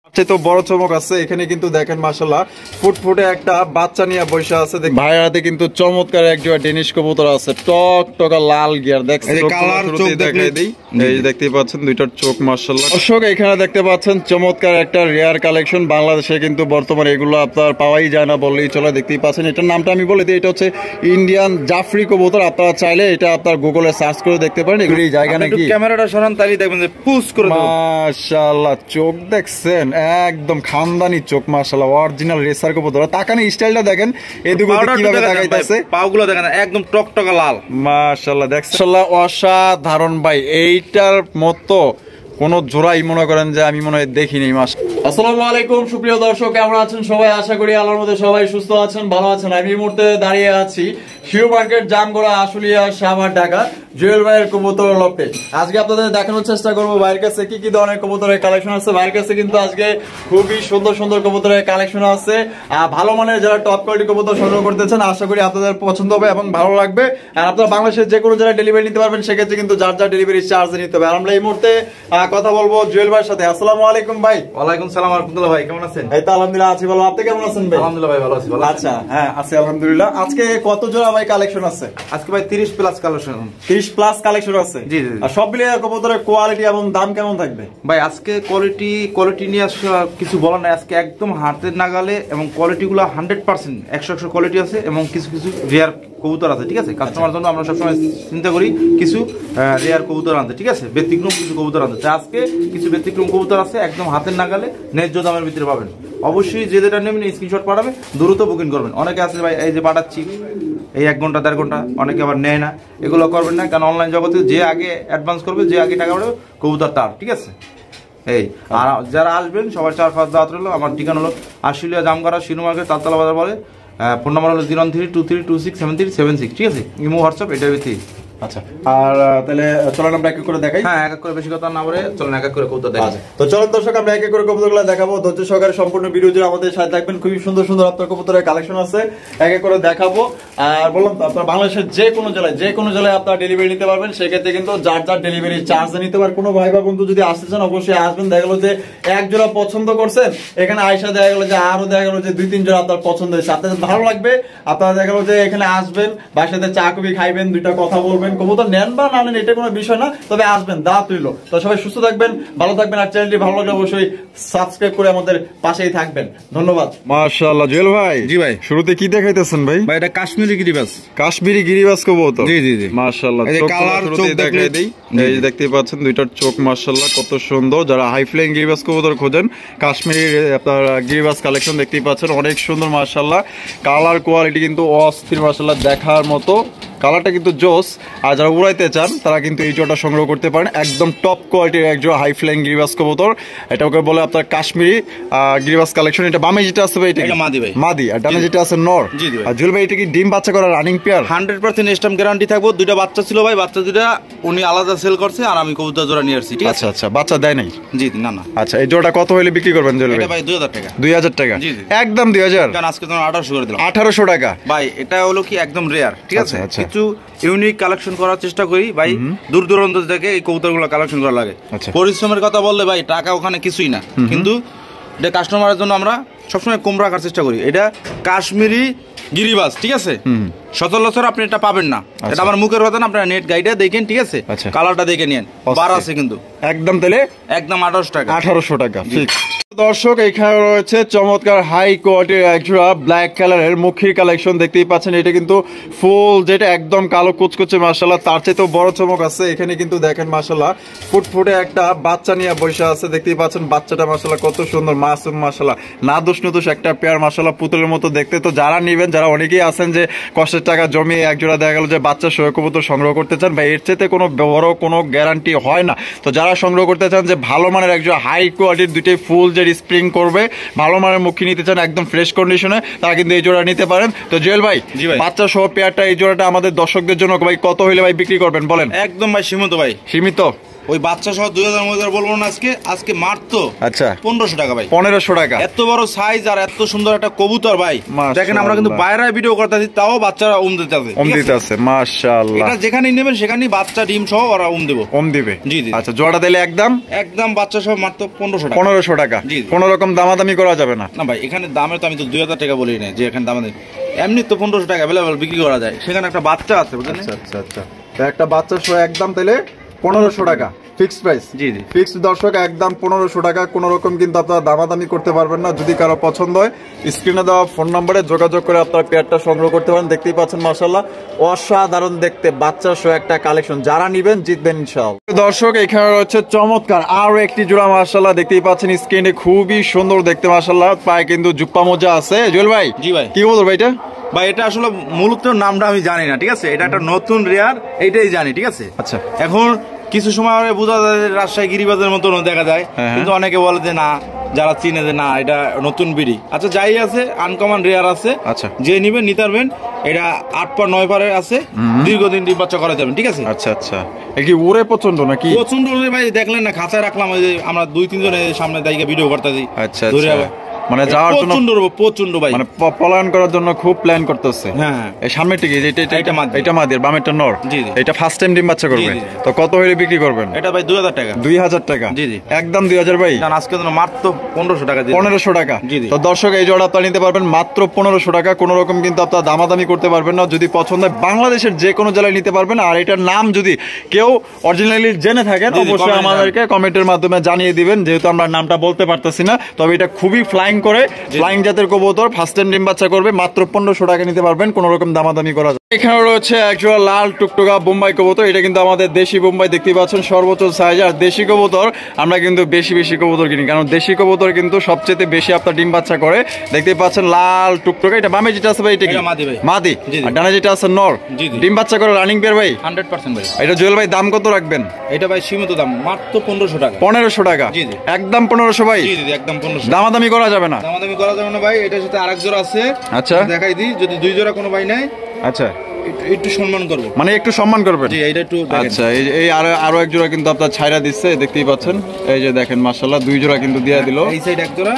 তো বড় চমক আছে এখানে কিন্তু দেখেন মাশাআল্লাহ ফুটফুটে একটা বাচ্চা নিয়ে বসে আছে। ভাইয়ের হাতে কিন্তু চমৎকার একজোড়া ডেনিশ কবুতর আছে, টক টকা লাল গিয়ার। দেখছেন কালার চোখ দেখাই দেই, এই দেখতেই পাচ্ছেন দুইটার চোখ মাশাআল্লাহ। দর্শক এখানে দেখতে পাচ্ছেন চমৎকার একটা রেয়ার কালেকশন। বাংলাদেশে কিন্তু বর্তমানে এগুলো আপনার পাওয়াই যায় না বললেই চলে। দেখতেই পাচ্ছেন এটার নামটা আমি বলে দিই, এটা হচ্ছে ইন্ডিয়ান জাফরি কবুতর। আপনারা চাইলে এটা আপনার গুগলে সার্চ করে দেখতে পারেন। এগুলো এই জায়গা নাকি ক্যামেরাটা সরান তাহলে দেখবেন যে ফুস করে মাশাআল্লাহ চোখ দেখছেন একদম খানদানি চোখ মাশাআল্লাহ, অরিজিনাল রেসার কবুতর। তাকানে স্টাইলটা দেখেন, এই দুটো কিভাবে তাকাইতাছে, পাগুলো দেখেন একদম টকটকা লাল মাশাআল্লাহ। দেখছেন মাশাআল্লাহ অসাধারণ ভাই, এইটার মতো কোন জোড়াই মনে করেন যে আমি মনে হয় দেখিনি। আসসালামু আলাইকুম সুপ্রিয় দর্শক, কেমন আছেন সবাই? আশা করি আল্লাহর মধ্যে সবাই সুস্থ আছেন, ভালো আছেন। আমি এই মুহূর্তে দাঁড়িয়ে আছি শিউ মার্কেট, জামগড়া, আশুলিয়া, সাভার, ঢাকা, জুয়েল ভাইয়ের কবুতর লফটে। আজকে আপনাদের দেখানোর চেষ্টা করবো ভাইয়ের কাছে কি কি ধরনের কবুতরের কালেকশন আছে। ভাইয়ের কাছে কিন্তু আজকে খুবই সুন্দর সুন্দর কবুতরের কালেকশন আছে। ভালো মানের যারা টপ কোয়ালিটি কবুতর সংগ্রহ করতেছেন আশা করি আপনাদের পছন্দ হবে এবং ভালো লাগবে। আর আপনারা বাংলাদেশের যে কোনো জায়গায় ডেলিভারি নিতে পারবেন, সেক্ষেত্রে কিন্তু যার যার ডেলিভারি চার্জ নিতে হবে। আর আমরা এই মুহূর্তে কথা বলবো জুয়েল ভাইয়ের সাথে। আসসালামু আলাইকুম ভাই। ওয়ালাইকুম সালাম রাহমাতুল্লাহ। ভাই কেমন আছেন? এই তো আলহামদুলিল্লাহ আছি ভালো, আপনি কেমন আছেন ভাই? আলহামদুলিল্লাহ ভাই ভালো আছি। আচ্ছা হ্যাঁ আছি আলহামদুলিল্লাহ। আজকে কত জোড়া ভাই কালেকশন আছে? আজকে ভাই 30 প্লাস কালেকশন। 30 প্লাস কালেকশন আছে। জি জি। আর সব মিলিয়ে কবুতরের কোয়ালিটি এবং দাম কেমন থাকবে? ভাই আজকে কোয়ালিটি নিয়ে কিছু বলার নাই। আজকে একদম হাতের নাগালে এবং কোয়ালিটিগুলো 100% 100 কোয়ালিটি আছে এবং কিছু কিছু রেয়ার কবুতর আছে। ঠিক আছে, কাস্টমার জন্য আমরা সবসময় চিন্তা করি কিছু রেয়ার কবুতর আনতে। ঠিক আছে, ব্যতিক্রম কিছু কবুতর আনতে। তাই আজকে কিছু ব্যতিক্রম কবুতর আছে, একদম হাতের নাগালে ন্যায্য দামের ভিতরে পাবেন। অবশ্যই যে যেটা নেবেন স্ক্রিনশট পাঠাবে, দ্রুত বুকিং করবেন। অনেকে আছে ভাই এই যে পাঠাচ্ছি এই 1 ঘন্টা 1.5 ঘন্টা, অনেকে আবার নেয় না। এগুলো করবেন না, কারণ অনলাইন জগতে যে আগে অ্যাডভান্স করবে, যে আগে টাকা পাঠাবে, কবুতর তার। ঠিক আছে, এই আর যারা আসবেন সবার 4-5 দাওয়াত রইল। আমার ঠিকানা হলো আশুলিয়া, জামগড়া, শিনু মার্কেট, তালতলা বাজার বলে। ফোন নাম্বার হলো 01323267376। ঠিক আছে, ইমো হোয়াটসঅ্যাপ এটার ভিত্তি। আচ্ছা, আর তাহলে চলেন আমরা এক এক করে দেখাই। হ্যাঁ, এক এক করে, বেশি কথা না বলে চলেন এক এক করে কবুতর দেখাই। তো চলেন দর্শক আমরা এক এক করে কবুতরগুলো দেখাবো। ধৈর্য সহকারে সম্পূর্ণ ভিডিও জুড়ে আমাদের সাথে থাকবেন। খুবই সুন্দর সুন্দর আপনার কবুতরের কালেকশন আছে, এক এক করে দেখাবো। আর বললাম তো আপনার বাংলাদেশের যে কোনো জেলায় আপনারা ডেলিভারি নিতে পারবেন। সেক্ষেত্রে কিন্তু যার যার ডেলিভারি চার্জ নিতে পারবেন। কোনো ভাই বা বন্ধু যদি আসতে চান অবশ্যই আসবেন। দেখা গেলো যে এক জোড়া পছন্দ করছেন, এখানে আয়সা দেখা গেলো যে আরো দেখা গেলো যে 2-3 জোড়া আপনার পছন্দ হয়েছে, আপনাদের ভালো লাগবে, আপনারা দেখা গেলো যে এখানে আসবেন, ভাইয়ের সাথে চা কফি খাইবেন, 2টা কথা বলবেন। কবুতর নেন বা না নেন এটা কোনো বিষয় না, তবে আসবেন, দাওয়াত রইল। তো সবাই সুস্থ থাকবেন, ভালো থাকবেন। আর চ্যানেলটি ভালো লাগলে অবশ্যই সাবস্ক্রাইব করে আমাদের পাশেই থাকবেন। ধন্যবাদ। মাশাআল্লাহ জুয়েল ভাই। জি ভাই। শুরুতে কি দেখাইতেছেন ভাই? ভাই এটা কাশ্মীরি গিরিবাজ। কাশ্মীরি গিরিবাজ কবুতর। জি জি জি। মাশাআল্লাহ এই কালার চোখ দেখাই দেই, এই যে দেখতে পাচ্ছেন দুইটার চোখ মাশাআল্লাহ কত সুন্দর। যারা হাই ফ্লাইং গিরিবাজ কবুতর খোঁজেন, কাশ্মীরি আপনার গিরিবাজ কালেকশন দেখতেই পাচ্ছেন, অনেক সুন্দর মাশাআল্লাহ। কালার কোয়ালিটি কিন্তু অস্থির মাশাআল্লাহ, দেখার মতো। কালারটা কিন্তু জোস। আর যারা উড়াইতে চান তারা কিন্তু এই জোড়াটা সংগ্রহ করতে পারেন। একদম টপ কোয়ালিটির এক জোড়া হাই ফ্লাইং গিরিবাজ কবুতর। এটাকে বলে আপনার কাশ্মীরি গিরিবাজ কালেকশন। এটা বামে যেটা আছে ভাই এটা মাদি ভাই, মাদি। আর ডানে যেটা আছে নর। আর জুয়েল ভাই এটা কি ডিম বাচ্চা করা রানিং পেয়ার? 100% স্ট্যাম্প গ্যারান্টি থাকবো। 2টা বাচ্চা ছিল ভাই, বাচ্চা 2টা উনি আলাদা সেল করছে আর আমি কবুতর জোড়া নিয়ে আসছি। ঠিক আছে। আচ্ছা আচ্ছা, বাচ্চা দেয় নাই? জি না না। আচ্ছা, এই জোড়াটা কত হইলে বিক্রি করবেন জুয়েল ভাই? এটা ভাই 2000 টাকা। 2000 টাকা? জি জি, একদম 2000। কারণ আজকে তো 1800 করে দিলাম। 1800 টাকা ভাই। এটা হলো কি একদম রেয়ার। ঠিক আছে, আচ্ছা। কিছু ইউনিক কালেকশন করার চেষ্টা করি ভাই। দূর দূরান্ত থেকে এই কবুতরগুলো কালেকশন করা লাগে। পরিশ্রমের কথা বললে ভাই টাকা ওখানে কিছুই না, কিন্তু এটা কাস্টমারের জন্য আমরা সবসময় কম রাখার চেষ্টা করি। এটা কাশ্মীরি গিরিবাজ। ঠিক আছে, সচরাচর আপনি এটা পাবেন না। এটা আমার মুখের কথা না, আপনারা নেট গাইডে দেখেন। ঠিক আছে, কালারটা দেখে নিন, বার আছে কিন্তু। একদম তাহলে একদম 1800 টাকা। 1800 টাকা ঠিক। দর্শক এখানে রয়েছে চমৎকার হাই কোয়ালিটির একজোড়া ব্ল্যাক কালারের মুখির কালেকশন দেখতেই পাচ্ছেন। এটা কিন্তু ফুল যেটা একদম কালো কুচকুচে মাশাআল্লাহ, তার চেয়ে বড় চমক আছে। এখানে কিন্তু দেখেন মাশাআল্লাহ ফুটফুটে একটা বাচ্চা নিয়ে বসে আছে, দেখতেই পাচ্ছেন। বাচ্চাটা মাশাআল্লাহ কত সুন্দর, মাসুম মাশাআল্লাহ, না দোষ নুদোষ একটা পেয়ার মাশাআল্লাহ, পুতুলের মতো দেখতে। তো যারা নিবেন, যারা অনেকেই আছেন যে কষ্টের টাকা জমিয়ে একজোড়া দেখা গেল যে বাচ্চা সহ কবুতর সংগ্রহ করতে চান, বা এর চেয়ে কোনো বড় কোনো গ্যারান্টি হয় না। তো যারা সংগ্রহ করতে চান যে ভালো মানের একজোড়া হাই কোয়ালিটির দুইটাই ফুল যে স্প্রিং করবে, ভালো মানের মুখী নিতে চান একদম ফ্রেশ কন্ডিশনে, তারা কিন্তু এই জোড়া নিতে পারেন। তো জুয়েল ভাই, বাচ্চা সহ পেয়ারটা এই জোড়াটা আমাদের দর্শকদের জন্য ভাই কত হইলে ভাই বিক্রি করবেন বলেন? একদম ভাই সীমিত ভাই, সীমিত। ওই বাচ্চা সহ 2000 মধ্যে বলবো না আজকে, আজকে মাত্র আচ্ছা 1500 টাকা ভাই, 1500 টাকা। এত বড় সাইজ আর এত সুন্দর একটা কবুতর ভাই, মাশাআল্লাহ। দেখেন আমরা কিন্তু বাইরে ভিডিও করতেছি তাও বাচ্চারা দিতে আছে, দিতে আছে মাশাআল্লাহ। এটা যেখানেই নেবেন সেখানেই বাচ্চা ডিম সহ ওরা দেব, দিবে। জি জি। আচ্ছা জোড়া দিলে একদম বাচ্চা সহ মাত্র 1500 টাকা। 1500 টাকা, জি। কোনো রকম দামাদামি করা যাবে না? না ভাই এখানে দামে তো আমি তো 2000 টাকা বলি না, যে এখানে দামে এমনি তো 1500 টাকা অ্যাভেলেবল বিক্রি করা যায়, সেখানে একটা বাচ্চা আছে বুঝলেন। আচ্ছা আচ্ছা আচ্ছা, তো একটা বাচ্চা সহ একদম তাহলে 1500 টাকা ফিক্সড প্রাইস। জি জি ফিক্সড দর্শক, একদম 1500 টাকা, কোনো রকম কিন্তু আপনারা দামাদামি করতে পারবেন না। যদি কারো পছন্দ হয় স্ক্রিনে দেওয়া ফোন নম্বরে যোগাযোগ করে আপনারা পেয়ারটা সংগ্রহ করতে পারেন। দেখতেই পাচ্ছেন মাশাআল্লাহ অসাধারণ দেখতে বাচ্চা সহ একটা কালেকশন, যারা নিবেন জিতবেন ইনশাআল্লাহ। দর্শক এখানে রয়েছে চমৎকার আরো একটি জোড়া মাশাআল্লাহ, দেখতেই পাচ্ছেন স্ক্রিনে খুবই সুন্দর দেখতে মাশাআল্লাহ, পায়ে কিন্তু জুপ্পা মোজা আছে। জুয়েল ভাই, জি ভাই, কি বলবো ভাই এটা? ভাই এটা আসলে মূলত নামটা আমি জানি না, ঠিক আছে, এটা একটা নতুন রেয়ার, এইটাই জানি, ঠিক আছে। আচ্ছা এখন কিছু সময় বোঝা যায় রাজশাহী গিরিবাজের মতন দেখা যায়, কিন্তু অনেকে বলে যে না, যারা চিনে যে না এটা নতুন বিড়ি। আচ্ছা যাই আছে, আনকমন রেয়ার আছে, আচ্ছা যে নিবেন নিতে পারবেন। এটা 8 পা 9 পারে আছে, দীর্ঘদিন ডিম বাচ্চা করা যাবেন, ঠিক আছে। আচ্ছা আচ্ছা, কি ওরে প্রচন্ড নাকি? প্রচন্ড ভাই, দেখলেন না খাঁচায় রাখলাম, ওই যে আমরা 2-3 জনে সামনে দাইকে ভিডিও করতেছি। আচ্ছা আচ্ছা, মানে যাওয়ার জন্য প্রচন্ড ভাই, মানে পলায়ন করার জন্য খুব প্ল্যান করতেছে। হ্যাঁ এই সামনেটা কি? এটা মাদির, বামেরটা নর। জি জি। এটা ফার্স্ট টাইম ডিম বাচ্চা করবে, তো কত হইলে বিক্রি করবেন? এটা ভাই 2000 টাকা। 2000 টাকা? জি জি, একদম 2000 ভাই। না আজকে তো মাত্র 1500 টাকা। 1500 টাকা? জি জি। তো দর্শক এই জোড়া আপনারা নিতে পারবেন মাত্র 1500 টাকা, কোনো রকম কিন্তু আপনারা দামাদামি করতে পারবেন না। যদি পছন্দ হয় বাংলাদেশের যে কোনো জেলায় নিতে পারবেন। আর এটার নাম যদি কেউ অরিজিনালি জেনে থাকেন অবশ্যই আমাদেরকে কমেন্টের মাধ্যমে জানিয়ে দিবেন, যেহেতু আমরা নামটা বলতে পারতেছি না। তবে এটা খুবই ফ্লাইং করে, ফ্লাইং জাতের কবুতর, ফার্স্ট টাইম ডিম বাচ্চা করবে, মাত্র 1500 টাকা নিতে পারবেন, কোনো রকম দামাদামি করা যায়। এখানে রয়েছে একজোড়া লাল টুকটুকা বোম্বাই কবুতর, এটা কিন্তু আমাদের দেশি বোম্বাই, দেখতে পাচ্ছেন সর্বোচ্চ সাইজ। আর দেশি কবুতর আমরা কিন্তু বেশি কবুতর কিনি, কারণ দেশি কবুতর কিন্তু সবচেয়ে বেশি আপনার ডিম বাচ্চা করে। দেখতে পাচ্ছেন লাল টুকটুকা, এটা বামে যেটা আছে ভাই এটা কি? মাদি। আর ডানে যেটা আছে নর, ডিম বাচ্চা করে রানিং পেয়ার ভাই 100% ভাই। এটা জুয়েল ভাই দাম কত রাখবেন? এটা ভাই সীমিত দাম, মাত্র 1500 টাকা। 1500 টাকা? জি জি, একদম 1500 ভাই। জি জি, একদম 1500। দামাদামি করা যাবে না? দামাদামি করা যাবে না ভাই। এটার সাথে আরেক জোড়া আছে, আচ্ছা দেখাই দিই, যদি 2 জোড়া কোনো ভাই নেয় আচ্ছা একটু সম্মান করব, মানে একটু সম্মান করবেন। জি এটা একটু দেখেন। আচ্ছা এই আরো এক জোড়া কিন্তু আপনার ছাইরা দিচ্ছে, দেখতেই পাচ্ছেন। এই যে দেখেন মাশাআল্লাহ 2 জোড়া কিন্তু দিয়ে দিল। এই সাইড এক জোড়া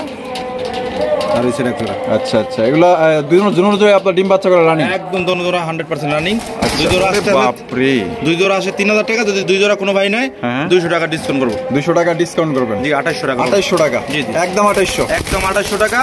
আর এই সাইড এক জোড়া। আচ্ছা আচ্ছা, এগুলা দুই জোড়া আপনার ডিম বাচ্চা করে রানিং? একদম দোনো জোড়া 100% রানিং। 2 জোড়া আসে, বাপ রে, 2 জোড়া আসে 3000 টাকা। যদি 2 জোড়া কোনো ভাই নেয় 200 টাকা ডিসকাউন্ট করব। 200 টাকা ডিসকাউন্ট করবেন? জি 2800 টাকা। 2800 টাকা? জি জি, একদম 2800। একদম 2800 টাকা।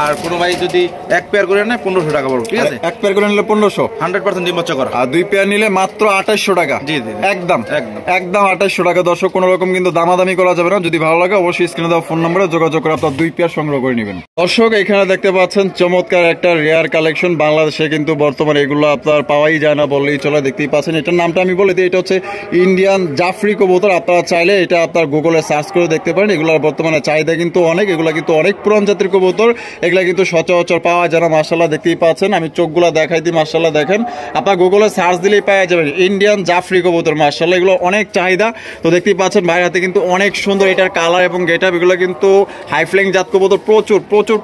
আর কোনো ভাই যদি এক পেয়ার করে নেয় 1500 টাকা পড়বে, ঠিক আছে। এক পেয়ার করে নিলে 1500, 100% ডিম বাচ্চা করা। আর 2 পেয়ার নিলে মাত্র 2800 টাকা? জি জি, একদম একদম একদম 2800 টাকা। দর্শক কোনো রকম কিন্তু দামাদামি করা যাবে না। যদি ভালো লাগে অবশ্যই স্ক্রিনে দেওয়া ফোন নম্বরে যোগাযোগ করে আপনার 2 পেয়ার সংগ্রহ করে নেবেন। দর্শক এখানে দেখতে পাচ্ছেন চমৎকার একটা রেয়ার কালেকশন, বাংলাদেশে কিন্তু বর্তমানে এগুলো আপনার পাওয়াই যায় না বললেই চলে। দেখতেই পাচ্ছেন, এটার নামটা আমি বলে দিই, এটা হচ্ছে ইন্ডিয়ান জাফরি কবুতর। আপনারা চাইলে এটা আপনার গুগলে সার্চ করে দেখতে পারেন। এগুলোর বর্তমানে চাহিদা কিন্তু অনেক, এগুলা কিন্তু অনেক পুরান জাতের কবুতর, এগুলা কিন্তু সচরাচর পাওয়া যায় না। মাশাআল্লাহ দেখতেই পাচ্ছেন, আমি চোখগুলা দেখাই দিই, মাশাআল্লাহ দেখেন, আপনার গুগলে সার্চ দিলেই পাওয়া যাবেন ইন্ডিয়ান জাফরি কবুতর। মাশাআল্লাহ এগুলো অনেক চাহিদা। তো দেখতেই পাচ্ছেন ভাইয়ের হাতে কিন্তু অনেক সুন্দর এটার কালার এবং গেটআপ, এগুলো কিন্তু হাই ফ্লাইং জাত কবুতর,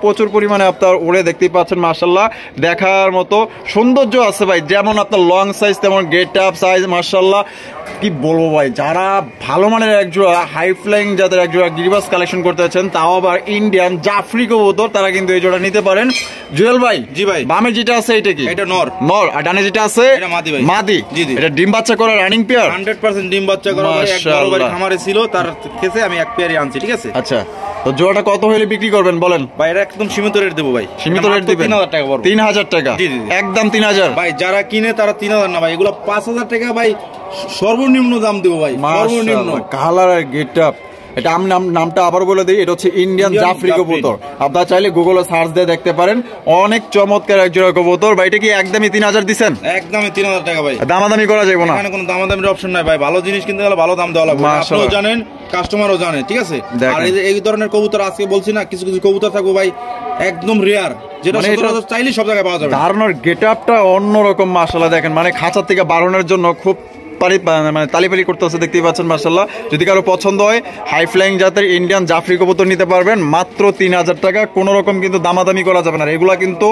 প্রচুর পরিমাণে আপনার ওড়ে। দেখতেই পাচ্ছেন মাশাআল্লাহ দেখার মতো সৌন্দর্য আছে ভাই, যেমন আপনার লং সাইজ তেমন গেটআপ সাইজ। মাশাআল্লাহ কি বলবো ভাই, যারা ভালো মানের একজোড়া হাই ফ্লাইং জাতের একজোড়া গিরিবাস কালেকশন করতে যাচ্ছেন, তাও আবার ইন্ডিয়ান জাফরি কবুতর, তারা কিন্তু এই জোড়া নিতে পারেন। জুয়েল ভাই, জি ভাই, বামে যেটা আছে এটা কি? এটা নর। আর ডানে যেটা আছে এটা মাদি ভাই। মাদি। জি জি, এটা ডিম বাচ্চা করা রানিং পেয়ার? 100% ডিম বাচ্চা করা ভাই। এক বড় ভাই খামারে ছিল, তার কেসে আমি এক পেয়ারই আনছি, ঠিক আছে। আচ্ছা, তো জোড়াটা কত হলে বিক্রি করবেন বলেন? ভাই এটা একদম সীমিত রেট দেবো ভাই। সীমিত রেট দিবেন? 3000 টাকা পড়বে। 3000 টাকা? জি জি, একদম 3000 ভাই। যারা কিনে তারা 3000 না ভাই, এগুলো 5000 টাকা ভাই সর্বনিম্ন দাম দেবো ভাই, সর্বনিম্ন। কালার আর গেটআপ, এটা আমি নামটা আবার বলে দিই, এটা হচ্ছে ইন্ডিয়ান জাফরি কবুতর। আপনারা চাইলে গুগলে সার্চ দিয়ে দেখতে পারেন, অনেক চমৎকার এক জোড়া কবুতর ভাই। এটা কি একদমই 3000 দিচ্ছেন? একদমই 3000 টাকা ভাই। দামাদামি করা যাবে না? এখানে কোনো দামাদামির অপশন নাই ভাই। ভালো জিনিস কিনতে গেলে ভালো দাম দেওয়া লাগবে, আপনিও জানেন, কাস্টমারও জানে, ঠিক আছে। আর এই ধরনের কবুতর আজকে বলছি না, কিছু কবুতর থাকবো ভাই একদম রেয়ার, যেটা সচরাচর চাইলে সব জায়গায় পাওয়া যাবে। ধারণার গেটআপটা অন্যরকম। মাশাআল্লাহ দেখেন, মানে খাঁচার থেকে বাড়ানোর জন্য খুব মানে তালিপালি করতেছে দেখতেই পাচ্ছেন মাশাআল্লাহ। যদি কারো পছন্দ হয় হাই ফ্লাইং জাতের ইন্ডিয়ান জাফরি কবুতর নিতে পারবেন মাত্র 3000 টাকা। কোনো রকম কিন্তু দামাদামি করা যাবে না, এগুলা কিন্তু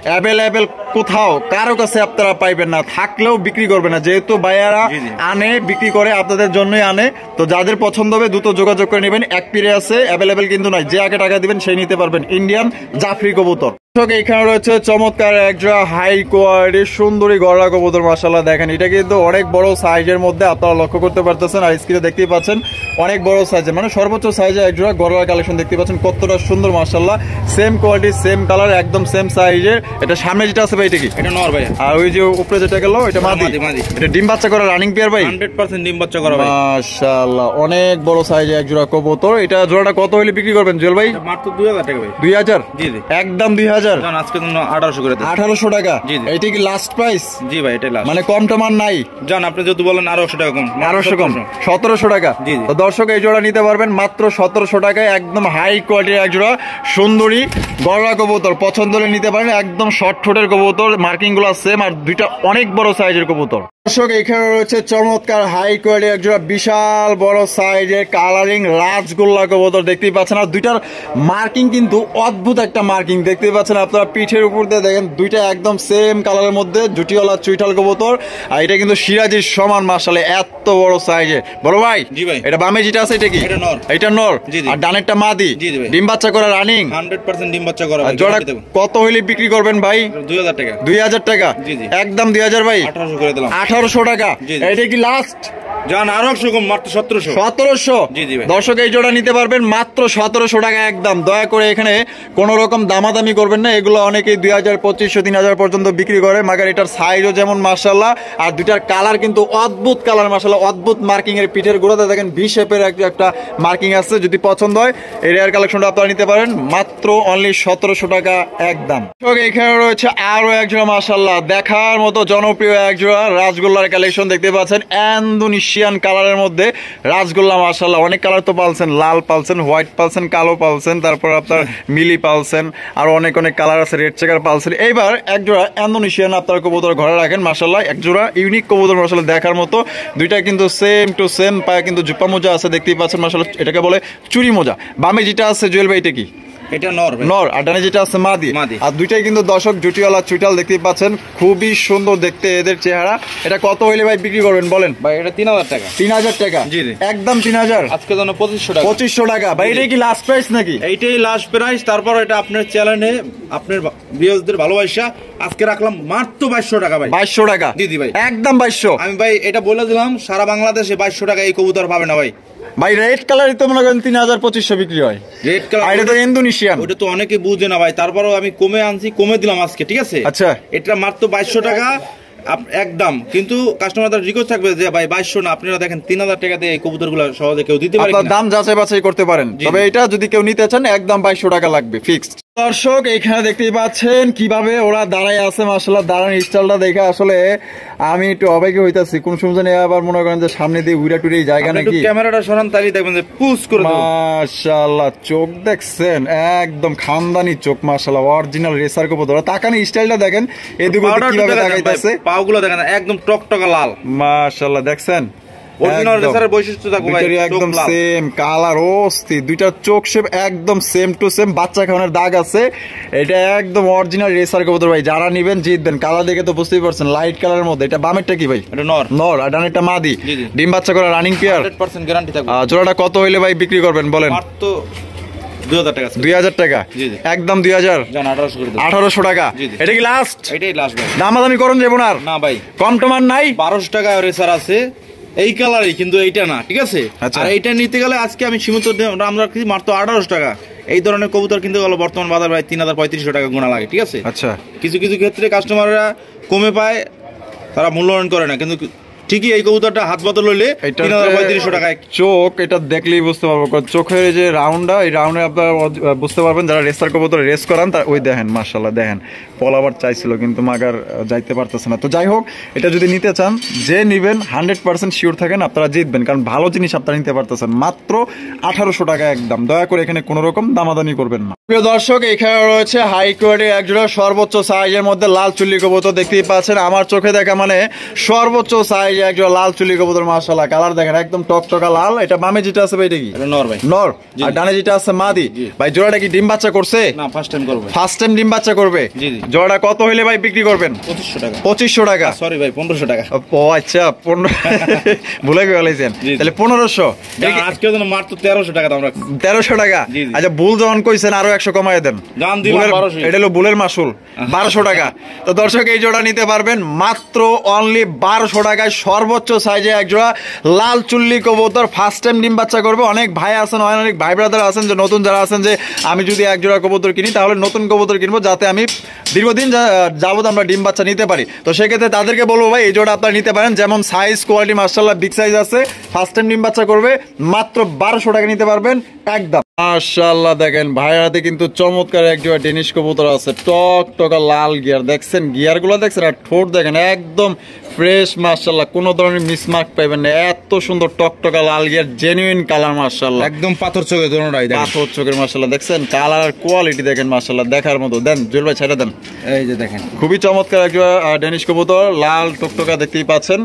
অ্যাভেলেবেল কোথাও কারো কাছে আপনারা পাইবেন না, থাকলেও বিক্রি করবে না, যেহেতু ভাইয়ারা আনে বিক্রি করে আপনাদের জন্যই আনে। তো যাদের পছন্দ হবে দ্রুত যোগাযোগ করে নেবেন, এক পিরে আছে, অ্যাভেলেবেল কিন্তু নয়, যে আগে টাকা দিবেন সেই নিতে পারবেন ইন্ডিয়ান জাফরি কবুতর। এখানে রয়েছে চমৎকার একজোড়া হাই কোয়ালিটির সুন্দরী গড়া কবুতর মাশাআল্লাহ। দেখেন এটা কিন্তু অনেক বড় সাইজের মধ্যে আপনারা লক্ষ্য করতে পারতেছেন, আর স্ক্রিনে দেখতেই পাচ্ছেন অনেক বড় সাইজে, মানে সর্বোচ্চ সাইজে একজোড়া গড়া কালেকশন দেখতে পাচ্ছেন, কতটা সুন্দর মাশাআল্লাহ। সেম কোয়ালিটি সেম কালার একদম সেম সাইজের। এটা সামনে যেটা আছে ভাই এটা কি? এটা নর ভাই। আর ওই যে উপরে যেটা গেল এটা মাদি। এটা ডিম বাচ্চা করা রানিং পেয়ার ভাই? 100% ডিম বাচ্চা করা ভাই মাশাআল্লাহ। অনেক বড় সাইজে একজোড়া কবুতর। এটা জোড়াটা কত হইলে বিক্রি করবেন জুয়েল ভাই? মাত্র 2000 টাকা ভাই। 2000? জি জি একদম 2000। জান আজকে জন্য 1800 করে দেন। 1800 টাকা? জি জি। এইটা কি লাস্ট প্রাইস? জি ভাই এটাই লাস্ট, মানে কম টমান নাই? জান আপনি যেহেতু বলেন আরো 100 টাকা কম। 1800 কম 1700 টাকা। জি জি। তো দর্শক এই জোড়া নিতে পারবেন মাত্র 1700 টাকায়, একদম হাই কোয়ালিটির এক জোড়া সুন্দরী গড়া কবুতর। পছন্দ হলে নিতে পারেন, একদম শর্ট ঠোঁটের কবুতর, মার্কিং গুলো সেম, আর দুইটা অনেক বড় সাইজের কবুতর। দর্শক এখানে রয়েছে চমৎকার হাই কোয়ালিটি একজোড়া বিশাল বড় সাইজের কালারিং রাজগোল্লা কবুতর দেখতেই পাচ্ছেন, আর দুইটার মার্কিং কিন্তু অদ্ভুত একটা মার্কিং দেখতেই পাচ্ছেন আপনারা। পিঠের উপর দিয়ে দেখেন দুইটা একদম সেম কালারের মধ্যে জুটিওয়ালা চুইঠাল কবুতর, আর এটা কিন্তু সিরাজির সমান মাশাআল্লাহ, এত বড় সাইজের। বড় ভাই জি ভাই। এটা বামে যেটা আছে এটা কি? এটা নর। এটা নর। জি জি। আর ডানেরটা মাদি। জি জি ভাই। ডিম বাচ্চা করা রানিং 100% ডিম বাচ্চা করা ভাই। জোড়া কত হইলে বিক্রি করবেন ভাই? 2000 টাকা। 2000 টাকা? জি জি। একদম 2000 ভাই। 1800 করে দিলাম। 1800 টাকা? জি জি। এটা কি লাস্ট? জান আরো 100 কম, মাত্র 1700। 1700? জি জি ভাই। দর্শক এই জোড়া নিতে পারবেন মাত্র 1700 টাকা একদম। দয়া করে এখানে কোন রকম দামাদামি করবেন না, এগুলো অনেকেই 2000 2500 3000 পর্যন্ত বিক্রি করে, মাগার এটার সাইজও যেমন মাশাআল্লাহ, আর দুইটার কালার কিন্তু অদ্ভুত কালার মাশাআল্লাহ, অদ্ভুত মার্কিং এর। পিঠের গোড়াতে দেখেন ভি শেপের একটা মার্কিং আছে, যদি পছন্দ হয় এই রেয়ার কালেকশনটা আপনারা নিতে পারেন মাত্র অনলি 1700 টাকা একদম। এখানে রয়েছে আরো একজোড়া মাশাআল্লাহ দেখার মতো জনপ্রিয় একজোড়া রাজগোল্লার কালেকশন দেখতে পাচ্ছেন, ইন্দোনেশিয়ান কালারের মধ্যে রাজগোল্লা মাশাআল্লাহ। অনেক কালার তো পালছেন, লাল পালছেন, হোয়াইট পালছেন, কালো পালছেন, তারপর আপনার মিলি পালছেন, আর অনেক অনেক কালার আছে, রেড চেকার পালছেন। এইবার একজোড়া ইন্দোনেশিয়ান আপনার কবুতর ঘরে রাখেন মাশাআল্লাহ, একজোড়া ইউনিক কবুতর মাশাআল্লাহ দেখার মতো। দুইটা কিন্তু সেম টু সেম, পায়ে কিন্তু জুপা মোজা আছে দেখতেই পাচ্ছেন মাশাআল্লাহ, এটাকে বলে চুরি মোজা। বামে যেটা আছে জুয়েল ভাই এটা কি? এটা নর ভাই। নর। আর ডানে যেটা আছে মাদি। মাদি। আর দুইটাই কিন্তু দর্শক জুটিওয়ালা চুইটাল দেখতেই পাচ্ছেন, খুবই সুন্দর দেখতে এদের চেহারা। এটা কত হইলে ভাই বিক্রি করবেন বলেন? ভাই এটা 3000 টাকা। 3000 টাকা? জি জি। একদম 3000? আজকে জন্য 2500 টাকা। 2500 টাকা ভাই। এটা কি লাস্ট প্রাইস নাকি? এইটাই লাস্ট প্রাইস। তারপর এটা আপনার চ্যানেলে আপনার ভিউয়ারদের ভালোবাসা আজকে রাখলাম মাত্র 2200 টাকা ভাই। 2200 টাকা? জি জি ভাই। একদম 2200? আমি ভাই এটা বলে দিলাম, সারা বাংলাদেশে 2200 টাকা এই কবুতর পাবে না ভাই। ভাই রেড কালারই তো মনে করেন 3000 2500 বিক্রি হয়। রেড কালার এটা তো ইন্দোনেশিয়ান। ওটা তো অনেকে বুঝে না ভাই, তারপরও আমি কমে আনছি, কমে দিলাম আজকে, ঠিক আছে? আচ্ছা। এটা মাত্র 2200 টাকা একদম। কিন্তু কাস্টমারদের রিকোয়েস্ট থাকবে যে ভাই 2200 না, আপনারা দেখেন 3000 টাকা দিয়ে এই কবুতরগুলো সহজে কেউ দিতে পারে আপনার কিনা। দাম যাচাই বাছাই করতে পারেন, তবে এটা যদি কেউ নিতে চান একদম 2200 টাকা লাগবে ফিক্সড। দর্শক এখানে দেখতেই পাচ্ছেন কিভাবে ওরা দাঁড়ায় আছে মাশাআল্লাহ, দাঁড়ানোর স্টাইলটা দেখে আসলে আমি একটু অবাক হইতাছি। কোন সময় জানি আবার মনে করেন যে সামনে দিয়ে উইরা টুইরা জায়গা নাকি। ক্যামেরাটা সরান, তাহলে দেখবেন যে পুশ করে দেব। মাশাআল্লাহ চোখ দেখছেন, একদম খানদানি চোখ মাশাআল্লাহ, অরিজিনাল রেসার কবুতর। তাকানি স্টাইলটা দেখেন, এদিকে কিভাবে তাকাইতাছে, পাগুলো দেখেন একদম টকটকা লাল মাশাআল্লাহ। দেখছেন অরিজিনাল রেসারের বৈশিষ্ট্য থাকবে ভাই, একদম সেম কালার, অস্থির। দুইটা চোখ শেপ একদম সেম টু সেম, বাচ্চা খাওয়ানোর দাগ আছে। এটা একদম অরিজিনাল রেসার কবুতর ভাই, যারা নিবেন জিতবেন। কালার দেখে তো বুঝতেই পারছেন লাইট কালারের মধ্যে। এটা বামেরটা কি ভাই? এটা নর। নর। আর ডানেরটা মাদি। ডিম বাচ্চা করা রানিং পেয়ার। 100% গ্যারান্টি থাকবে। জোড়াটা কত হইলে ভাই বিক্রি করবেন বলেন? মাত্র 2000 টাকা। 2000 টাকা? জি জি। একদম 2000? জান 1800 করে দেব। 1800 টাকা? এটা কি লাস্ট? এটাই লাস্ট ভাই। দামাদামি করুন যাবো না? না ভাই। কম টমান নাই? 1200 টাকা রেসার আছে এই কালারই, কিন্তু এইটা না, ঠিক আছে? আর এইটা নিতে গেলে আজকে আমি সীমিত আমরা রাখছি মাত্র 1800 টাকা। এই ধরনের কবুতর কিন্তু বর্তমান বাজার ভাই 3000-3500 টাকা গোনা লাগে, ঠিক আছে? আচ্ছা। কিছু কিছু ক্ষেত্রে কাস্টমাররা কমে পায়, তারা মূল্যায়ন করে না, কিন্তু ঠিকই এই কবুতরটা হাত বদল হইলে 3000-3500 টাকায়। চোখ এটা দেখলেই বুঝতে পারবো, চোখের যে রাউন্ডটা, এই রাউন্ডে আপনারা বুঝতে পারবেন যারা রেসার কবুতর রেস করান। তার ওই দেখেন মাশাআল্লাহ, দেখেন পলাবার চাইছিল কিন্তু মাগার যাইতে পারতেছে না। তো যাই হোক, এটা যদি নিতে চান, যে নিবেন 100% শিওর থাকেন আপনারা জিতবেন, কারণ ভালো জিনিস আপনারা নিতে পারতেছেন মাত্র 1800 টাকা একদম। দয়া করে এখানে কোনো রকম দামাদামি করবেন না। প্রিয় দর্শক এখানে রয়েছে হাই কোয়ালিটির একজোড়া সর্বোচ্চ সাইজের মধ্যে লাল চুল্লি কবুতর দেখতেই পাচ্ছেন। আমার চোখে দেখা মানে সর্বোচ্চ সাইজ সাইজে একজন লাল চুলি কবুতর মাশাআল্লাহ, কালার দেখেন একদম টকটকা লাল। এটা বামে যেটা আছে ভাই এটা কি? এটা নর ভাই। নর। আর ডানে যেটা আছে মাদি। ভাই জোড়াটা কি ডিম বাচ্চা করছে? না, ফার্স্ট টাইম করব। ফার্স্ট টাইম ডিম বাচ্চা করবে? জি জি। জোড়া কত হইলে ভাই বিক্রি করবেন? 2500 টাকা। 2500 টাকা? সরি ভাই, 1500 টাকা। ও আচ্ছা, 15 ভুলে গেলেন। তাহলে 1500। আজকে যেন মাত্র 1300 টাকা দাম রাখছি। 1300 টাকা? আচ্ছা, ভুল যখন কইছেন আরো 100 কমায় দেন। দাম দিলাম 1200। এটা হলো বুলের মাসুল, 1200 টাকা। তো দর্শক এই জোড়া নিতে পারবেন মাত্র অনলি 1200 টাকায়, সর্বোচ্চ সাইজে এক জোড়া লাল চুল্লি কবুতর। ফার্স্ট টাইম ডিম বাচ্চা করবে। অনেক ভাই আছেন, অনেক ভাই ব্রাদার আছেন যে নতুন যারা আছেন যে আমি যদি এক জোড়া কবুতর কিনি তাহলে নতুন কবুতর কিনবো যাতে আমি দীর্ঘদিন যাবত আমরা ডিম বাচ্চা নিতে পারি। তো সেক্ষেত্রে তাদেরকে বলবো ভাই এই জোড়া আপনারা নিতে পারেন। যেমন সাইজ কোয়ালিটি মাশাআল্লাহ বিগ সাইজ আছে। ফার্স্ট টাইম ডিম বাচ্চা করবে, মাত্র 1200 টাকা নিতে পারবেন একদম। মাশাআল্লাহ দেখেন ভাইয়ের হাতে কিন্তু চমৎকার এক জোড়া ডেনিশ কবুতর আছে, টক টকা লাল গিয়ার। দেখছেন গিয়ার গুলো দেখছেন, আর ঠোঁট দেখেন একদম ফ্রেশ মাশাআল্লাহ, কোনো ধরনের মিসমার্ক পাইবেন না। এত সুন্দর টকটকা লাল গিয়ার, জেনুইন কালার মাশাআল্লাহ, একদম পাথর চোখে দোনোটাই দেখেন। পাথর চোখের মাশাআল্লাহ। দেখছেন কালার আর কোয়ালিটি দেখেন মাশাআল্লাহ, দেখার মতো। দেন জুয়েল ভাই ছেড়ে দেন। এই যে দেখেন খুবই চমৎকার এক জোড়া ডেনিশ কবুতর, লাল টকটকা দেখতেই পাচ্ছেন।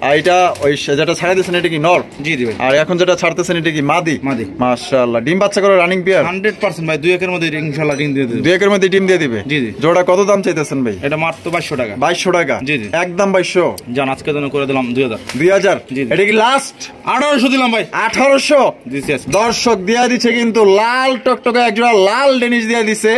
আর এটা ওই যেটা ছাড়া দিয়েছেন এটা কি নর? জি জি ভাই। আর এখন যেটা ছাড়তেছেন এটা কি মাদি? মাদি। মাশাআল্লাহ, ডিম বাচ্চা করে রানিং পেয়ার? 100% ভাই, 2 একের মধ্যে ইনশাআল্লাহ ডিম দিয়ে দেবে। 2 একের মধ্যে ডিম দিয়ে দিবে? জি জি। জোড়া কত দাম চাইতেছেন ভাই? এটা মাত্র 2200 টাকা। 2200 টাকা? জি জি। একদম 2200? জান আজকে জন্য করে দিলাম 2000। 2000? জি জি। এটা কি লাস্ট? 1800 দিলাম ভাই। 1800? দিছি আজকে। দর্শক দিয়া দিচ্ছে কিন্তু লাল টকটকে এক জোড়া লাল ডেনিশ দিয়া দিছে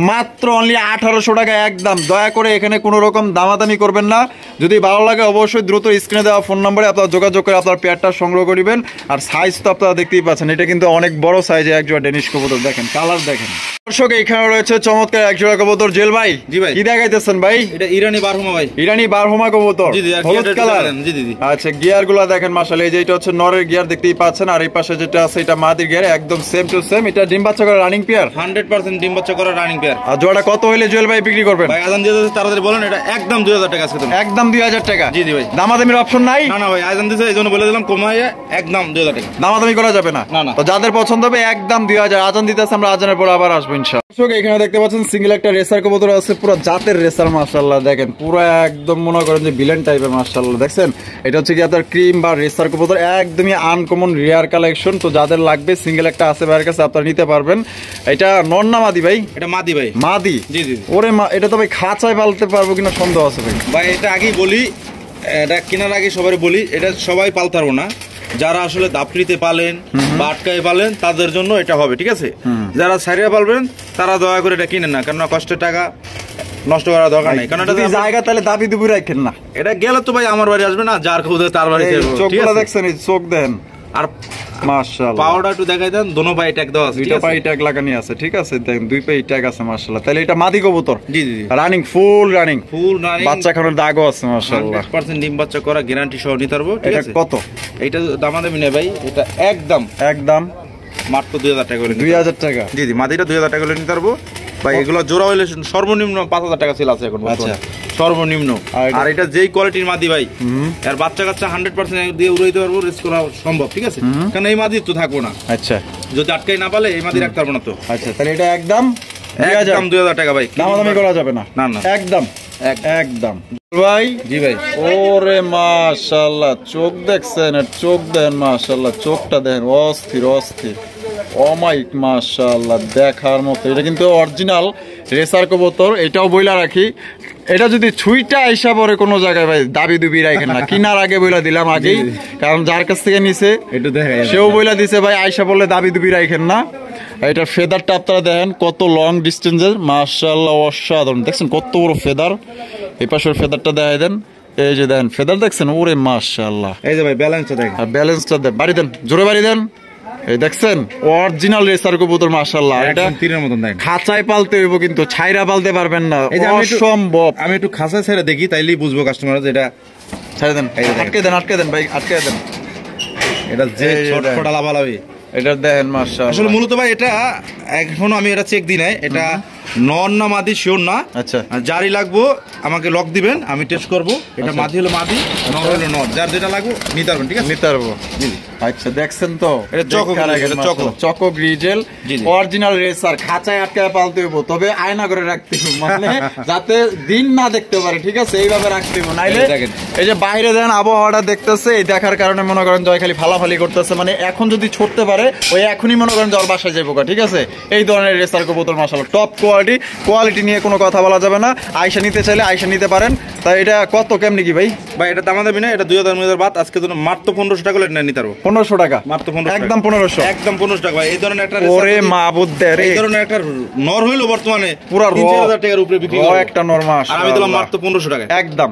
মাত্র অনলি 1800 টাকা একদম। দয়া করে এখানে কোনো রকম দামাদামি করবেন না। যদি ভালো লাগে অবশ্যই দ্রুত স্ক্রিনে দেওয়া ফোন নম্বরে আপনারা যোগাযোগ করে আপনার পেয়ারটা সংগ্রহ করবেন। আর সাইজ তো আপনারা দেখতেই পাচ্ছেন, এটা কিন্তু অনেক বড় সাইজে এক জোড়া ডেনিশ কবুতর। দেখেন কালার দেখেন। দর্শক এখানে রয়েছে চমৎকার এক জোড়া কবুতর। জেল ভাই, জি ভাই। কি দেখাইতেছেন ভাই? এটা ইরানি বারহুমা ভাই। ইরানি বারহুমা কবুতর, জি জি। হলুদ কালার? জি জি জি। আচ্ছা, গিয়ার গুলা দেখেন মাশাআল্লাহ। এই যে এটা হচ্ছে নরের গিয়ার দেখতেই পাচ্ছেন, আর এই পাশে যেটা আছে এটা মাদির গিয়ার, একদম সেম টু সেম। এটা ডিম বাচ্চা করে রানিং পেয়ার? 100% ডিম বাচ্চা করা রানিং পেয়ার। আর জোড়া কত হইলে জুয়েল ভাই বিক্রি করবেন? ভাই আজান দিয়ে দিতে তাড়াতাড়ি বলেন। এটা একদম 2000 টাকা আজকে দেন। একদম 2000 টাকা? জি জি ভাই। দামাদামির অপশন নাই? না না ভাই, আজান দিছে এইজন্য বলে দিলাম কমাইয়া একদম 2000 টাকা। দামাদামি করা যাবে না? না না। তো যাদের পছন্দ হবে একদম 2000। আজান দিতেছে, আমরা আজানের পর আবার আসবো ইনশাআল্লাহ। দর্শক এখানে দেখতে পাচ্ছেন সিঙ্গেল একটা রেসার কবুতর আছে, পুরো জাতের রেসার মাশাআল্লাহ। দেখেন পুরো একদম মনে করেন যে ভিলেন টাইপের মাশাআল্লাহ। দেখছেন এটা হচ্ছে কি আপনার ক্রিম বা রেসার কবুতর, একদমই আনকমন রেয়ার কালেকশন। তো যাদের লাগবে সিঙ্গেল একটা আছে ভাইয়ের কাছে, আপনারা নিতে পারবেন। এটা নর না মাদি ভাই? এটা মাদি ভাই। মাদি? জি জি। ওরে এটা তো ভাই খাঁচায় পালতে পারবো কিনা সন্দেহ আছে ভাই। ভাই এটা আগেই বলি, এটা কেনার আগে সবাই বলি, এটা সবাই পালতে পারবো না। যারা আসলে দাপড়িতে পালেন বা আটকায় পালেন তাদের জন্য এটা হবে, ঠিক আছে? যারা সারিয়া পালবেন তারা দয়া করে এটা কিনেন না, কারণ কষ্টের টাকা নষ্ট করার দরকার নেই। কারণ এটা জায়গা তাহলে দাবি দুবি রাখেন না। এটা গেলে তো ভাই আমার বাড়ি আসবে না, যার খুদে তার বাড়ি যাবে। চোখগুলো দেখছেন, এই চোখ দেন আর মাশাআল্লাহ। পাউডার একটু দেখাই দেন, দোনো পায়ে ট্যাগ দেওয়া আছে, দুইটা পায়ে ট্যাগ লাগানি আছে, ঠিক আছে? দেখেন দুই পায়ে ট্যাগ আছে মাশাআল্লাহ। তাহলে এটা মাদি কবুতর? জি জি। Running, full running? Full running. বাচ্চা খানোর দাগও আছে মাশাআল্লাহ। 100% ডিম বাচ্চা করা গ্যারান্টি সহ নিতে পারবো, ঠিক আছে? কত? এইটা দামাদামি নেই ভাই, এটা একদম মাত্র 2000 টাকা করে। 2000 টাকা? জি জি। মাদিটা 2000 টাকা করে নিতে পারবো ভাই। এগুলো জোড়া হইলে সর্বনিম্ন 5000 টাকা সেল আছে এখন। আচ্ছা, সর্বনিম্ন। আর এটা যেই কোয়ালিটির মাদি ভাই, আর বাচ্চা কাচ্চা 100% দিয়ে উড়াইতে পারবো, রেস করা সম্ভব, ঠিক আছে? কারণ এই মাদি তো থাকবো না। আচ্ছা, যদি আটকাই না পালে এই মাদি রাখতে পারবো না তো। আচ্ছা, তাহলে এটা একদম 2000 টাকা ভাই। দামাদামি করা যাবে না? না না, একদম একদম ভাই। জি ভাই। ওরে মাশাআল্লাহ, চোখ দেখছেন? চোখ দেন মাশাআল্লাহ, চোখটা দেন অস্থির অস্থির, অমাইক মাশাআল্লাহ, দেখার মতো। এটা কিন্তু অরিজিনাল রেসার কবুতর, এটাও বইলা রাখি। এটা যদি ছুইটা আইসা পরে কোনো জায়গায় ভাই দাবি দুবি রাখেন না। কিনার আগে বইলা দিলাম আগেই, কারণ যার কাছ থেকে নিছে সেও বইলা দিছে ভাই আইসা বললে দাবি দুবি রাখেন না। এটার ফেদারটা আপনারা দেখেন কত লং ডিস্টেন্সের মাশাআল্লাহ, অসাধারণ। দেখছেন কত বড় ফেদার? এই পাশের ফেদারটা দেখাই দেন, এই যে দেন ফেদার দেখছেন, ওরে মাশাআল্লাহ। এই যে ভাই ব্যালেন্সটা দেখেন, আর ব্যালেন্সটা দেন, বাড়ি দেন, জোরে বাড়ি দেন। এই দেখছেন অরিজিনাল রেসার কবুতর মাশাআল্লাহ। এটা তীরের মতন দেখেন। খাঁচায় পালতে হইব, কিন্তু ছাইরা পালতে পারবেন না, অসম্ভব। আমি একটু খাঁচায় ছেড়ে দেখি, তাইলেই বুঝবো কাস্টমার যে এটা। ছেড়ে দেন, আটকে দেন, আটকে দেন ভাই, আটকে দেন। এটা যে ছটফটা লাভালাভি, এটা দেখেন মাশাআল্লাহ। আসলে মূলত ভাই এটা এখনো আমি এটা চেক দিই নাই, এটা নর না মাদি শিওর না। আচ্ছা, যারই লাগবো আমাকে লক দিবেন, আমি টেস্ট করবো। এটা মাদি হলো মাদি, নর হলো নর, যার যেটা লাগবো নিতে পারবেন। ঠিক আছে, নিতে পারবো। আচ্ছা, দেখছেন তো এটা চকো গ্রিজেল অরিজিনাল রেসার, খাঁচায় আটকায় পালতে হইব, তবে আয়না করে রাখতে হইব, মানে যাতে দিন না দেখতে পারে। ঠিক আছে, এইভাবে রাখতে হইব, নাইলে এই যে বাইরে দেন আবহাওয়াটা দেখতেছে, এই দেখার কারণে মনে করেন জয় খালি ফালাফালি করতেছে, মানে এখন যদি ছড়তে পারে ওই এখনই মনে করেন জ্বর বাসায় যাবো। ঠিক আছে, এই ধরনের রেসার কবুতর মাশাআল্লাহ টপ কোয়ালিটি নিয়ে কোনো কথা বলা যাবে না। আয়সা নিতে চাইলে আয়সা নিতে পারেন। তাই এটা কত কেমনি কি ভাই? ভাই এটা দাম দাবি না, এটা 2000 বাদ, আজকে তো মাত্র 1500 টাকা নিতে পারবো। 1500 টাকা মাত্র, 1500 একদম 1500, একদম 1500 টাকা ভাই। এই ধরনের একটা ওরে মাবুদ্দের, এই ধরনের একটা নর হইলো বর্তমানে পুরো 3000 টাকার উপরে বিক্রি করে একটা নর মাস, আর আমি দিলাম মাত্র 1500 টাকা। একদম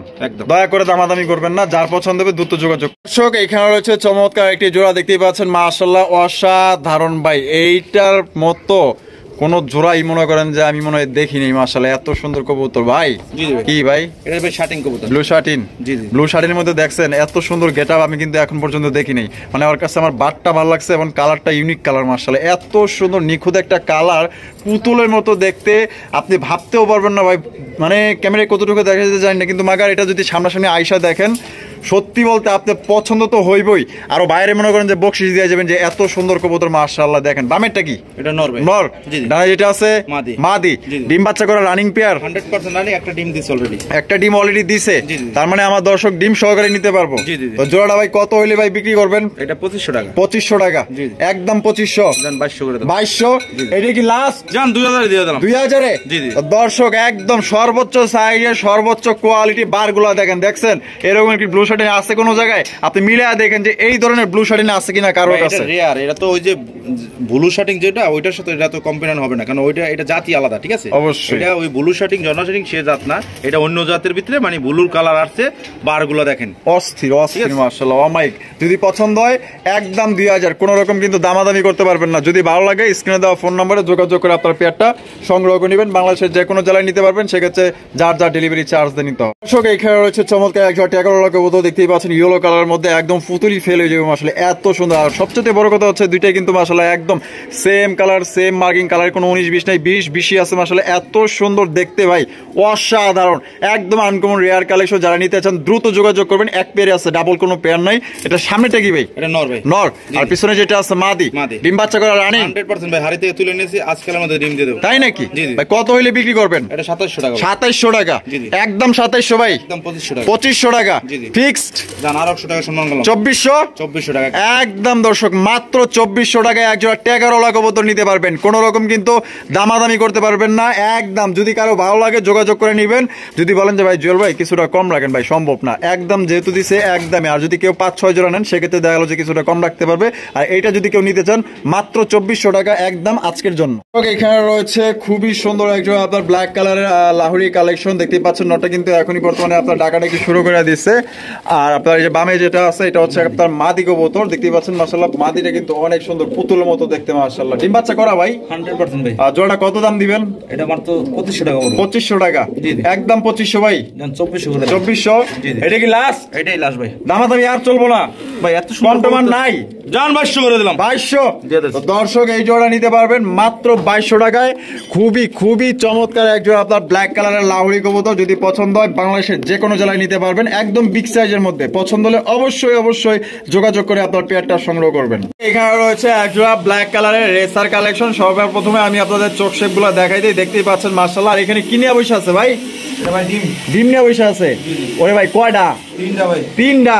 দয়া করে দামাদামি করবেন না, যার পছন্দ হবে দ্রুত যোগাযোগ। দর্শক, এখানে রয়েছে চমৎকার একটি জোড়া, দেখতেই পাচ্ছেন মাশাআল্লাহ অসাধারণ ভাই। এইটার মতো কোন জোড়াই মনে করেন যে আমি মনে হয় দেখিনি মাশাআল্লাহ, এত সুন্দর কবুতর ভাই। কি ভাই? এটা ভাই শার্টিং কবুতর, ব্লু শার্টিন। জি জি, ব্লু শার্টিনের মধ্যে দেখছেন এত সুন্দর গেটআপ আমি কিন্তু এখন পর্যন্ত দেখিনি। মানে আমার কাছে আমার বাটটা ভালো লাগছে এবং কালারটা ইউনিক কালার মাশাআল্লাহ, এত সুন্দর নিখুঁত একটা কালার, পুতুলের মতো দেখতে, আপনি ভাবতেও পারবেন না ভাই। মানে ক্যামেরায় কতটুকু দেখা যেতে জানি না, কিন্তু মাগার এটা যদি সামনাসামনি আয়সা দেখেন, সত্যি বলতে আপনার পছন্দ তো হইবই, আরো বাইরে মনে করেন যে বকশিস দিয়ে যাবেন যে এত সুন্দর কবুতর মাশাআল্লাহ। দেখেন বামেরটা কি? এটা নর ভাই, নর। ডানে যেটা আছে মাদি। ডিম বাচ্চা করা রানিং পেয়ার, 100% রানিং। একটা ডিম দিছে অলরেডি, একটা ডিম অলরেডি দিছে, তার মানে আমার দর্শক ডিম সহকারে নিতে পারবো। তো জোড়াটা ভাই কত হইলে ভাই বিক্রি করবেন? এটা 2500 টাকা। 2500 টাকা, একদম 2500। জান 2200 করে দাও। 2200, এটা কি লাস্ট? জান 2000 দিয়ে দিলাম। 2000 এ? জি জি। দর্শক একদম সর্বোচ্চ সাইজের সর্বোচ্চ কোয়ালিটি বারগুলো দেখছেন, এরকম কি ব্লু শার্টিন আছে কোন জায়গায়? আপনি মিলায়া দেখেন যে এই ধরনের ব্লু শার্টিন আছে কিনা কারোর কাছে। এটা রেয়ার, এটা তো ওই যে ব্লু শার্টিং যেটা ওইটার সাথে এটা তো কম্পেয়ার হবে না, কারণ ওইটা এটা জাতি আলাদা। ঠিক আছে, অবশ্যই। এটা ওই ব্লু শার্টিং জর্না শার্টিং সে জাত না, এটা অন্য জাতের ভিতরে, মানে ব্লুর কালার আসছে। বারগুলো দেখেন অস্থির মাশাআল্লাহ অমাইক। যদি পছন্দ হয় একদম 2000, কোন রকম কিন্তু দামাদামি করতে পারবেন না। যদি ভালো লাগে স্ক্রিনে দেওয়া ফোন নম্বরে যোগাযোগ করে আপনার পেয়ারটা সংগ্রহ করে নেবেন। বাংলাদেশের যে কোনো জেলায় নিতে পারবেন, সেক্ষেত্রে যার ডেলিভারি চার্জ দিয়ে নিতে হবে। দর্শক, এখানে রয়েছে চমৎকার একজন ট্যাগর কবুতর, দেখতেই পাচ্ছেন ইয়েলো কালারের মধ্যে, একদম ফুতুলি ফেল হয়ে যাবে মাশাআল্লাহ, এত সুন্দর। আর সবচেয়ে বড় কথা হচ্ছে দুইটাই কিন্তু মাশাআল্লাহ একদম same colour, same marking colour, কোনো 19-20 নাই, 20-20 আছে মাশাআল্লাহ, এত সুন্দর দেখতে ভাই, অসাধারণ, একদম আনকমন রেয়ার কালেকশন। যারা নিতে চান দ্রুত যোগাযোগ করবেন। এক পেয়ারে আছে, ডাবল কোনো পেয়ার নাই। এটা সামনেটা কি ভাই? এটা নর ভাই, নর। আর পিছনে যেটা আছে মাদি। ডিম বাচ্চা করা রানিং 100% ভাই, হাড়ি থেকে তুলে নিয়েছি, আজকাল আমাদের ডিম দিয়ে দেব। তাই নাকি ভাই? কত হইলে বিক্রি করবেন? এটা 2700 টাকা। 2700 টাকা, একদম 2700 ভাই, একদম 2500 টাকা। 2500 টাকা ফিক্সড। জান আর 100 টাকা সম্মান করলাম। 2400 টাকা একদম। দর্শক, মাত্র 2400 টাকায় একজোড়া ট্যাগারওয়ালা কবুতর নিতে পারবেন। কোন রকম কিন্তু দামাদামি করতে পারবেন না, একদম। যদি কারো ভালো লাগে যোগাযোগ করে নিবেন। যদি বলেন যে ভাই জুয়েল ভাই কিছুটা কম রাখেন, ভাই সম্ভব না, একদম যেহেতু দিছে একদমই। আর যদি কেউ 5-6 জোড়া নেন, সেক্ষেত্রে দেখা গেল যে কিছুটা কম রাখতে পারবে। আর এইটা যদি কেউ নিতে চান, মাত্র 2400 টাকা একদম আজকের জন্য। এখানে রয়েছে খুবই সুন্দর একজোড়া আপনার ব্ল্যাক কালারের লাহোরি কালেকশন, দেখতেই পাচ্ছেন। নটা কিন্তু এখনই বর্তমানে আপনার ডাকাডাকি শুরু করে দিচ্ছে। আর আপনার এই যে বামে যেটা আছে, এটা হচ্ছে আপনার মাদি কবুতর, দেখতেই পাচ্ছেন মাশাআল্লাহ। মাদিটা কিন্তু অনেক সুন্দর, পুতুলের মতো দেখতে মাশাআল্লাহ। ডিম বাচ্চা করা ভাই 100% ভাই। আর জোড়াটা কত দাম দিবেন? এটা মাত্র 2500 টাকা বলবো। 2500 টাকা, একদম 2500 ভাই। 2400 করে 2400, এটা কি লাস্ট? এটাই লাস্ট ভাই, দামাদামি আর চলবো না ভাই, এত কন্টমান নাই। জান 2200 করে দিলাম। 2200। দর্শক, এই জোড়া নিতে পারবেন মাত্র 2200 টাকায়। খুবই চমৎকার এক জোড়া আপনার ব্ল্যাক কালারের লাহোরি কবুতর। যদি পছন্দ হয় বাংলাদেশের যে কোনো জেলায় নিতে পারবেন, একদম বিগ সাইজের মধ্যে। পছন্দ হলে অবশ্যই যোগাযোগ করে আপনার পেয়ারটা সংগ্রহ করবেন। এখানে রয়েছে এক জোড়া ব্ল্যাক কালারের রেসার কালেকশন। সবার প্রথমে আমি আপনাদের চোখ শেপ গুলা দেখাই দিই, দেখতেই পাচ্ছেন মাশাআল্লাহ। আর এখানে কি নিয়ে বসে আছে ভাই? ডিম নিয়ে বসে আছে। ওরে ভাই কয়টা? 3টা ভাই। 3টা?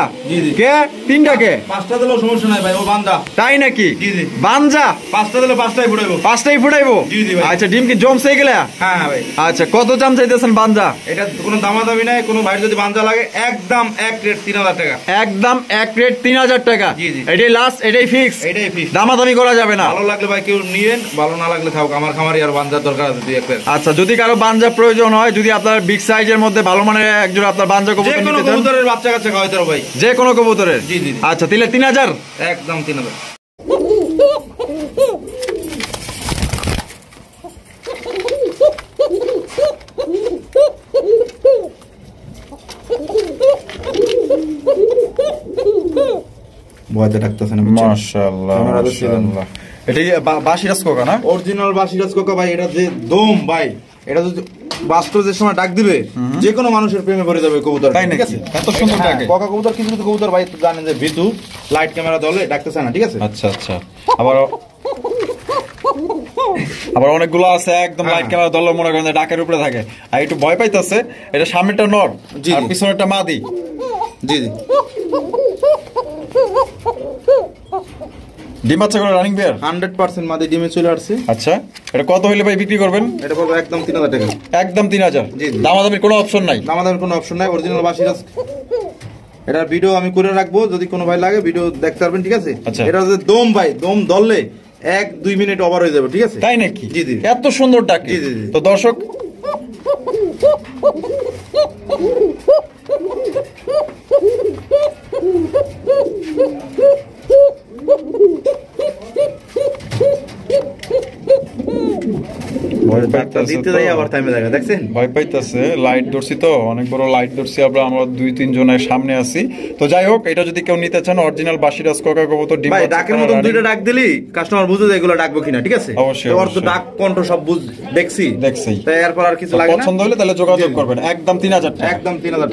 কে 3টা কে? 5টা দিলেও সমস্যা নাই ভাই, ও বান্দা। তাই নাকি? বানজা 5টা দিলে 5টাই ফুটাইবো। 5টাই ফুটাইবো? আচ্ছা, ডিম কি জমছে গেলে? হ্যাঁ ভাই। আচ্ছা, কত দাম চাইতেছেন বানজা? এটা কোনো দামাদামি নাই, কোনো ভাই যদি বান্দা লাগে একদম এক রেট 3000 টাকা। একদম এক রেট 3000 টাকা। এটাই লাস্ট, এটাই ফিক্স, এটাই ফিক্স, দামাদামি করা যাবে না। ভালো লাগলে ভাই কেউ নিয়েন, ভালো না লাগলে থাকুক। আমার খামারি আর বানজার দরকার আছে দুই একটা। আচ্ছা, যদি কারো বানজা প্রয়োজন হয়, যদি আপনার বিগ সাইজের মধ্যে ভালো মানের একজোড়া আপনার বানজা কবুতর নিতে চান, যে কোনো কবুতরের বাচ্চা কাচ্চা খাওয়াইতে হবে ভাই, যে কোনো কবুতরের। আচ্ছা, তাহলে 3000, একদম 3000। বয়তে ডাকতেছেন মাশাআল্লাহ মাশাআল্লাহ। এটা কি বাসিরাজ কোকা না? অরিজিনাল বাসিরাজ কোকা ভাই। এটা যে দম ভাই, এটা যদি বাস্তবে যে সময় ডাক দিবে যে কোনো মানুষের প্রেমে পড়ে যাবে কবুতর, তাই ঠিক নাকি? আছে? এত সুন্দর হ্যাঁ, ডাকে? কক কবুতর কিছু কিছু কবুতর ভাই জানেন যে ভিতু লাইট ক্যামেরা দলে ডাকতেছে না, ঠিক আছে? আচ্ছা আচ্ছা। আবার আবার অনেকগুলো আছে একদম লাইট ক্যামেরা দল মনে করেন যে ডাকের উপরে থাকে, আর একটু ভয় পাইতেছে। এটা সামনেটা নর জি, আর জি। পিছনেরটা মাদি। জি জি। ডিম বাচ্চা করে রানিং বিয়ার। 100% মাদি ডিমে চলে আসছে। আচ্ছা, এটা কত হইলে ভাই বিক্রি করবেন? এটা পড়বে একদম 3000 টাকা। একদম 3000। জি, জি। দামাদামির কোনো অপশন নাই? দামাদামের কোনো অপশন নাই, অরিজিনাল বাসিরাজ। এটার ভিডিও আমি করে রাখবো, যদি কোনো ভাই লাগে ভিডিও দেখতে পারবেন, ঠিক আছে? আচ্ছা। এটা হচ্ছে দম ভাই, দম ধরলে 1-2 মিনিট ওভার হয়ে যাবে, ঠিক আছে? তাই নাকি? জি জি। এত সুন্দর ডাকে। জি, জি, জি। তো দর্শক ভয় পাইতেছে দিতে যাই আবার টাইমে দেখা, দেখছেন? ভয় পাইতেছে। লাইট ধরছি তো, অনেক বড় লাইট ধরছি, আমরা 2-3 জনের সামনে আছি। তো যাই হোক, এটা যদি কেউ নিতে চান অরিজিনাল বাসিরাজ কোকা কবুতর ডিম ভাই বাচ্চা ডাকের করা মতন running। দুইটা ডাক দিলি কাস্টমার বুঝে যায় এগুলো ডাকবো কিনা, ঠিক আছে? অবশ্যই, তো ওর তো অবশ্যই। ডাক কণ্ঠ সব দেখছি। দেখছি। তাই এরপর আর কিছু তো লাগে না। পছন্দ হলে তাহলে যোগাযোগ জি, জি। করবেন। একদম 3000 টাকা। একদম 3000